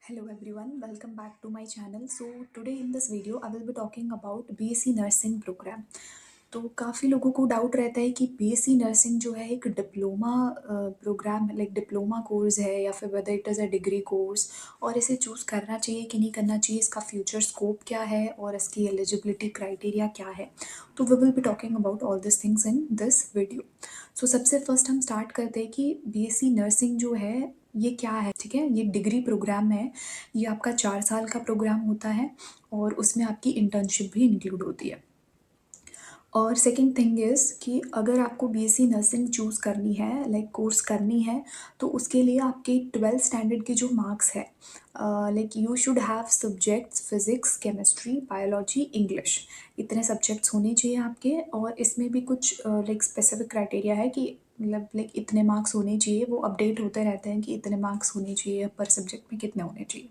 Hello everyone, welcome back to my channel. So today in this video I will be talking about BSc nursing programme. तो काफ़ी लोगों को doubt रहता है कि बीएससी नर्सिंग जो है एक diploma programme like diploma course है या फिर whether it is a degree course और इसे चूज़ करना चाहिए कि नहीं करना चाहिए, इसका फ्यूचर स्कोप क्या है और इसकी एलिजिबिलिटी क्राइटेरिया क्या है। तो we will be talking about all this things in this video. So सबसे फर्स्ट हम स्टार्ट करते हैं कि बीएससी नर्सिंग जो है ये क्या है। ठीक है, ये डिग्री प्रोग्राम है। ये आपका 4 साल का प्रोग्राम होता है और उसमें आपकी इंटर्नशिप भी इंक्लूड होती है। और सेकंड थिंग इज़ कि अगर आपको बीएससी नर्सिंग चूज़ करनी है लाइक कोर्स करनी है, तो उसके लिए आपके 12th स्टैंडर्ड के जो मार्क्स है like you should have subjects physics, chemistry, biology, English. इतने सब्जेक्ट्स होने चाहिए आपके। और इसमें भी कुछ लाइक स्पेसिफिक क्राइटेरिया है कि मतलब लाइक इतने मार्क्स होने चाहिए, वो अपडेट होते रहते हैं कि इतने मार्क्स होने चाहिए, पर सब्जेक्ट में कितने होने चाहिए।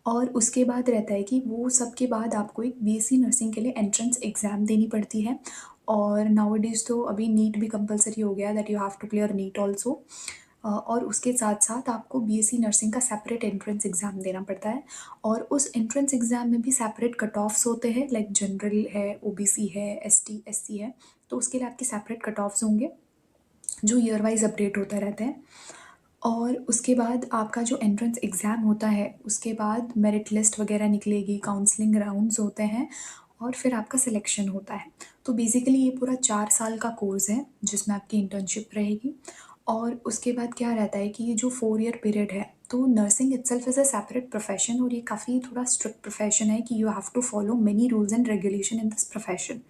और उसके बाद रहता है कि वो सब के बाद आपको एक बीएससी नर्सिंग के लिए एंट्रेंस एग्ज़ाम देनी पड़ती है। और नाउअडेज़ तो अभी नीट भी कंपल्सरी हो गया है that you have to clear NEET also. और उसके साथ-साथ आपको बीएससी नर्सिंग का सेपरेट एंट्रेंस एग्ज़ाम देना पड़ता है। और उस एंट्रेंस एग्ज़ाम में भी सेपरेट कट ऑफ्स होते हैं लाइक जनरल है, ओबीसी है, एसटी, एससी है। तो उसके लिए आपके सेपरेट कट ऑफ्स होंगे जो ईयर वाइज़ अपडेट होते रहते हैं। और उसके बाद आपका जो एंट्रेंस एग्ज़ाम होता है, उसके बाद मेरिट लिस्ट वगैरह निकलेगी, काउंसलिंग राउंड्स होते हैं और फिर आपका सिलेक्शन होता है। तो बेसिकली ये पूरा 4 साल का कोर्स है, जिसमें आपकी इंटर्नशिप रहेगी। और उसके बाद क्या रहता है कि ये जो 4 ईयर पीरियड है, तो nursing itself is a separate profession और ये काफ़ी थोड़ा स्ट्रिक्ट प्रोफ़ेशन है कि you have to follow many rules and regulation in this profession.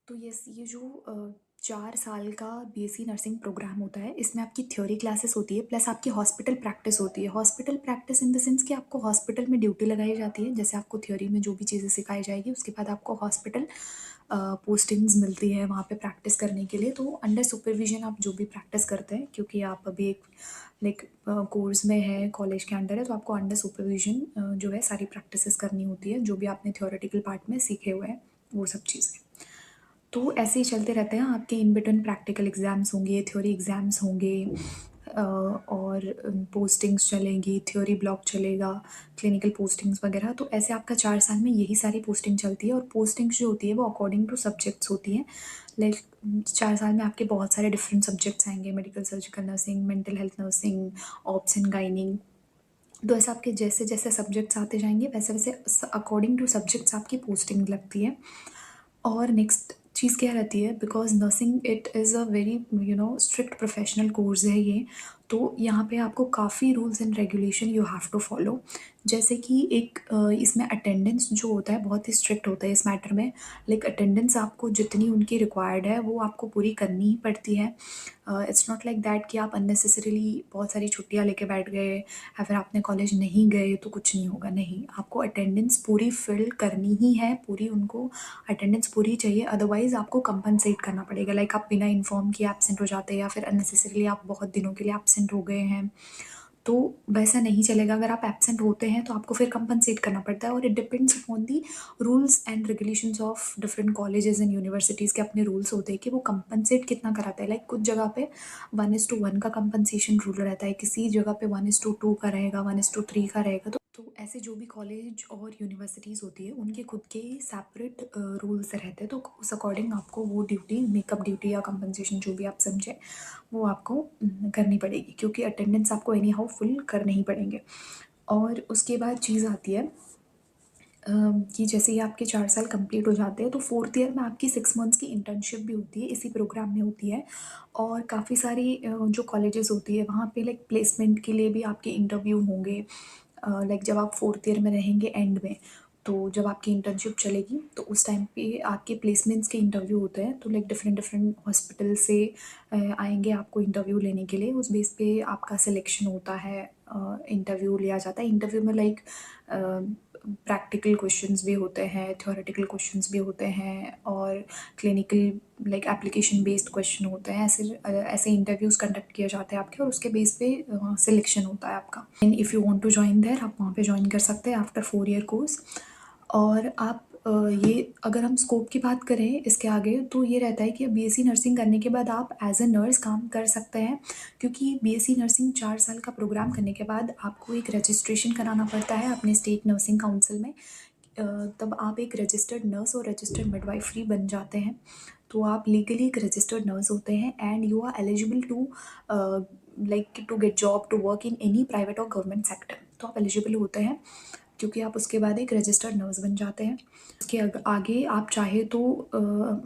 तो यस, ये जो 4 साल का बीएससी नर्सिंग प्रोग्राम होता है, इसमें आपकी थ्योरी क्लासेस होती है प्लस आपकी हॉस्पिटल प्रैक्टिस होती है। Hospital practice in the sense कि आपको हॉस्पिटल में ड्यूटी लगाई जाती है। जैसे आपको थ्योरी में जो भी चीज़ें सिखाई जाएगी, उसके बाद आपको हॉस्पिटल पोस्टिंग्स मिलती है वहाँ पे प्रैक्टिस करने के लिए। तो अंडर सुपरविज़न आप जो भी प्रैक्टिस करते हैं, क्योंकि आप अभी एक लाइक कोर्स में है, कॉलेज के अंडर है, तो आपको अंडर सुपरविज़न जो है सारी प्रैक्टिसेस करनी होती है, जो भी आपने थ्योरेटिकल पार्ट में सीखे हुए हैं, वो सब चीज़ें। तो ऐसे ही चलते रहते हैं आपके इन बिटवीन प्रैक्टिकल एग्ज़ाम्स होंगे, थ्योरी एग्ज़ाम्स होंगे और पोस्टिंग्स चलेंगी, थ्योरी ब्लॉक चलेगा, क्लिनिकल पोस्टिंग्स वगैरह। तो ऐसे आपका 4 साल में यही सारी पोस्टिंग चलती है। और पोस्टिंग्स जो होती है वो अकॉर्डिंग टू सब्जेक्ट्स होती हैं। लाइक 4 साल में आपके बहुत सारे डिफरेंट सब्जेक्ट्स आएँगे, medical surgical nursing, mental health nursing, obs and गायनिंग। तो ऐसा आपके जैसे-जैसे सब्जेक्ट्स आते जाएँगे, वैसे-वैसे अकॉर्डिंग टू सब्जेक्ट्स आपकी पोस्टिंग लगती है। और नेक्स्ट चीज़ क्या रहती है, because nursing it is a very strict professional course है ये। तो यहाँ पे आपको काफ़ी rules and regulation you have to follow. जैसे कि एक इसमें अटेंडेंस जो होता है बहुत ही स्ट्रिक्ट होता है इस मैटर में। लाइक अटेंडेंस आपको जितनी उनकी रिक्वायर्ड है वो आपको पूरी करनी ही पड़ती है। इट्स नॉट लाइक दैट कि आप अननेसेसरीली बहुत सारी छुट्टियाँ लेके बैठ गए या फिर आपने कॉलेज नहीं गए तो कुछ नहीं होगा। नहीं, आपको अटेंडेंस पूरी फिल करनी ही है, पूरी उनको अटेंडेंस पूरी चाहिए, अदरवाइज़ आपको कंपनसेट करना पड़ेगा। लाइक आप बिना इन्फॉर्म किए एब्सेंट हो जाते हैं या फिर अननेसेसरीली आप बहुत दिनों के लिए एब्सेंट हो गए हैं, तो वैसा नहीं चलेगा। अगर आप एब्सेंट होते हैं तो आपको फिर कंपनसेट करना पड़ता है। और it depends upon the rules and regulations of different colleges and universities के अपने रूल्स होते हैं कि वो कंपनसेट कितना कराता है। लाइक कुछ जगह पे 1:1 का कंपनसेशन रूल रहता है, किसी जगह पे 1:2 का रहेगा, 1:3 का रहेगा। तो ऐसे जो भी कॉलेज और यूनिवर्सिटीज़ होती है उनके खुद के सेपरेट रूल्स रहते हैं। तो उस अकॉर्डिंग आपको वो ड्यूटी, मेकअप ड्यूटी या कंपनसेशन जो भी आप समझें, वो आपको करनी पड़ेगी, क्योंकि अटेंडेंस आपको एनी हाउ फुल करने ही पड़ेंगे। और उसके बाद चीज़ आती है कि जैसे ही आपके 4 साल कंप्लीट हो जाते हैं तो 4th ईयर में आपकी 6 मंथ्स की इंटर्नशिप भी होती है, इसी प्रोग्राम में होती है। और काफ़ी सारी जो कॉलेजेस होती है वहाँ पे लाइक प्लेसमेंट के लिए भी आपके इंटरव्यू होंगे। लाइक जब आप 4th ईयर में रहेंगे एंड में, तो जब आपकी इंटर्नशिप चलेगी तो उस टाइम पे आपके प्लेसमेंट्स के इंटरव्यू होते हैं। तो लाइक डिफरेंट डिफरेंट हॉस्पिटल से आएँगे आपको इंटरव्यू लेने के लिए। उस बेस पे आपका सिलेक्शन होता है, इंटरव्यू लिया जाता है। इंटरव्यू में लाइक प्रैक्टिकल क्वेश्चंस भी होते हैं, थ्योरेटिकल क्वेश्चंस भी होते हैं और clinical like application based question होते हैं। ऐसे इंटरव्यूज़ कंडक्ट किए जाते हैं आपके और उसके बेस पे सिलेक्शन होता है आपका। And if you want to join there, आप वहाँ पे जॉइन कर सकते हैं आफ्टर 4 ईयर कोर्स। और आप ये अगर हम स्कोप की बात करें इसके आगे तो ये रहता है कि बीएससी नर्सिंग करने के बाद आप एज़ अ नर्स काम कर सकते हैं, क्योंकि बीएससी नर्सिंग 4 साल का प्रोग्राम करने के बाद आपको एक रजिस्ट्रेशन कराना पड़ता है अपने स्टेट नर्सिंग काउंसिल में। अ, तब आप एक रजिस्टर्ड नर्स और रजिस्टर्ड मिडवाइफरी बन जाते हैं। तो आप लीगली एक रजिस्टर्ड नर्स होते हैं and you are eligible to like to get job to work in any private और गवर्नमेंट सेक्टर। तो आप एलिजिबल होते हैं क्योंकि आप उसके बाद एक रजिस्टर्ड नर्स बन जाते हैं। उसके आगे आप चाहे तो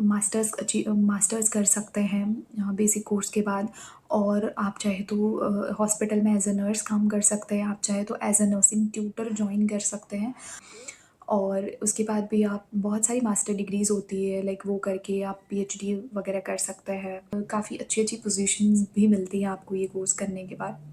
मास्टर्स कर सकते हैं बेसिक कोर्स के बाद, और आप चाहे तो हॉस्पिटल में एज अ नर्स काम कर सकते हैं, आप चाहे तो as a nursing tutor join कर सकते हैं। और उसके बाद भी आप बहुत सारी मास्टर डिग्रीज़ होती है, लाइक वो करके आप पीएचडी वगैरह कर सकते हैं। काफ़ी अच्छी-अच्छी पोज़ीशंस भी मिलती हैं आपको ये कोर्स करने के बाद।